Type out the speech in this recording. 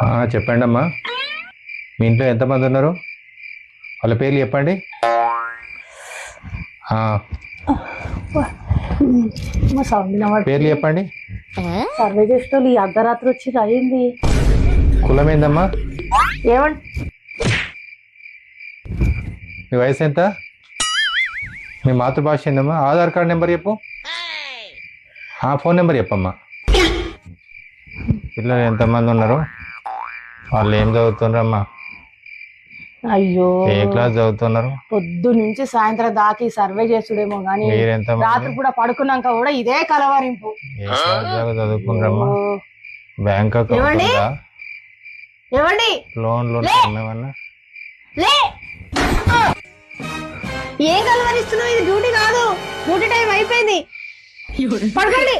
చెప్పండి అమ్మా. మీ ఇంట్లో ఎంతమంది ఉన్నారు? వాళ్ళ పేర్లు చెప్పండి. పేర్లు చెప్పండి. సర్వే చేసేటోళ్ళు ఈ అర్ధరాత్రి వచ్చి అయింది. కులం ఏందమ్మా? ఏమండి మీ వయసు ఎంత? మీ మాతృభాష ఏందమ్మా? ఆధార్ కార్డ్ నెంబర్ చెప్పు. ఫోన్ నెంబర్ చెప్పమ్మా. పిల్లలు ఎంతమంది ఉన్నారు? వాళ్ళు ఏం చదువుతున్నారమ్మా? అయ్యో, ఏ క్లాస్ చదువుతున్నారు? పొద్దు నుంచి సాయంత్రం దాకా సర్వే చేసుడేమో గానీ రాత్రి కూడా పడుకున్నాక కూడా ఇదే కలవరింపు. ఏ క్లాస్ దాకా చదువుకున్నారమ్మా? బ్యాంక్ అకౌంట్ ఉందా? ఏమండి లోన్లు ఏమన్నా? ఏం కలవరిస్తున్నావు? ఇది డ్యూటీ కాదు, డ్యూటీ టైం అయిపోయింది. పడకండి.